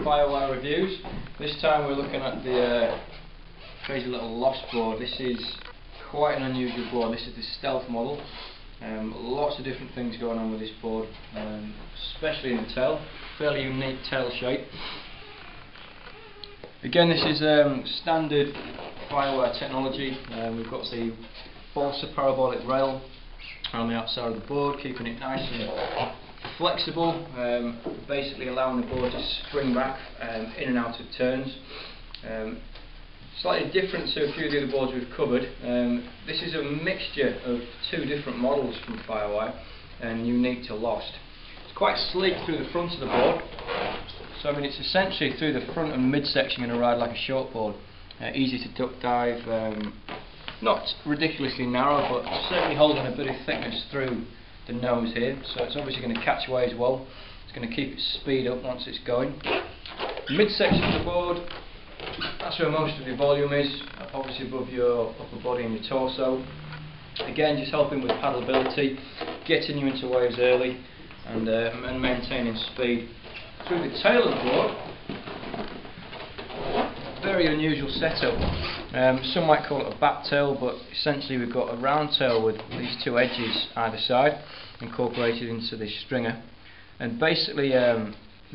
Firewire reviews. This time we're looking at the crazy little Lost board. This is quite an unusual board. This is the stealth model. Lots of different things going on with this board, especially in the tail. Fairly unique tail shape. Again, this is standard Firewire technology. We've got the balsa parabolic rail on the outside of the board, keeping it nice and flexible, basically allowing the board to spring back in and out of turns. Slightly different to a few of the other boards we've covered. This is a mixture of two different models from Firewire and unique to Lost. It's quite sleek through the front of the board, so I mean it's essentially through the front and midsection going to ride like a shortboard. Easy to duck dive, not ridiculously narrow, but certainly holding a bit of thickness through the nose here, so it's obviously going to catch waves well. It's going to keep its speed up once it's going. The midsection of the board, that's where most of your volume is, obviously above your upper body and your torso. Again, just helping with paddleability, getting you into waves early and maintaining speed. Through the tail of the board, very unusual setup. Some might call it a bat tail, but essentially we've got a round tail with these two edges either side incorporated into this stringer, and basically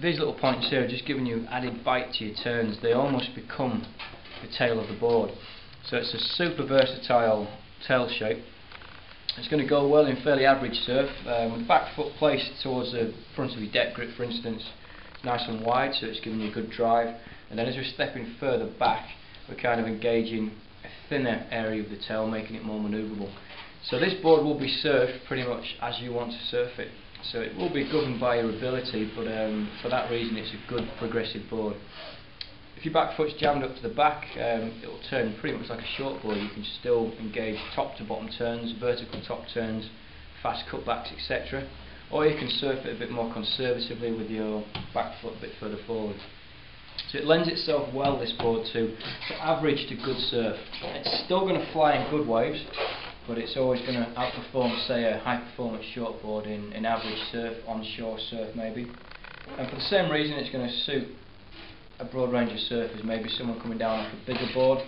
these little points here are just giving you added bite to your turns. They almost become the tail of the board, so it's a super versatile tail shape. It's going to go well in fairly average surf, with back foot placed towards the front of your deck grip for instance. It's nice and wide, so it's giving you a good drive, and then as we're stepping further back we're kind of engaging a thinner area of the tail, making it more manoeuvrable. So this board will be surfed pretty much as you want to surf it, so it will be governed by your ability, but for that reason it's a good progressive board. If your back foot's jammed up to the back, it will turn pretty much like a shortboard. You can still engage top to bottom turns, vertical top turns, fast cutbacks, etc. Or you can surf it a bit more conservatively with your back foot a bit further forward. So it lends itself well, this board, to average to good surf. It's still going to fly in good waves, but it's always going to outperform, say, a high performance shortboard in average surf, onshore surf maybe. And for the same reason it's going to suit a broad range of surfers, maybe someone coming down off a bigger board,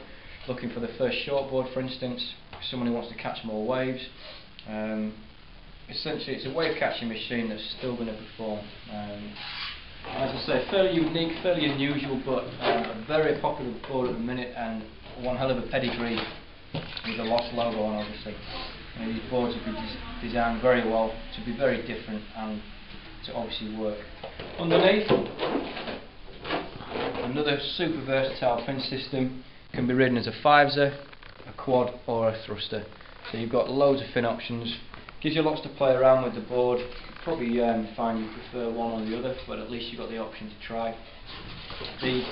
looking for the first shortboard for instance, someone who wants to catch more waves. Essentially it's a wave catching machine that's still going to perform. As I say, fairly unique, fairly unusual, but a very popular board at the minute, and one hell of a pedigree with the Lost logo on obviously. These boards have been designed very well to be very different and to obviously work. Underneath, another super versatile fin system, can be ridden as a 5-zer, a quad or a thruster. So you've got loads of fin options, gives you lots to play around with the board. Probably find you prefer one or the other, but at least you've got the option to try. The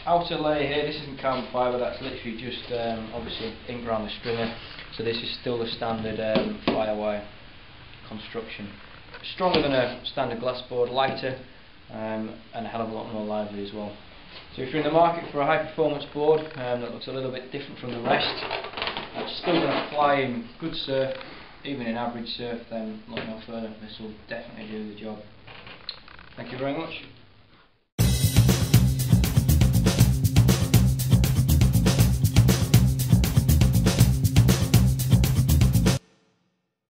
outer layer here, this isn't carbon fibre, that's literally just obviously ink around the stringer, so this is still the standard Firewire construction. Stronger than a standard glass board, lighter, and a hell of a lot more lively as well. So if you're in the market for a high performance board that looks a little bit different from the rest, that's still going to fly in good surf, even in average surf, then look no further. This will definitely do the job. Thank you very much.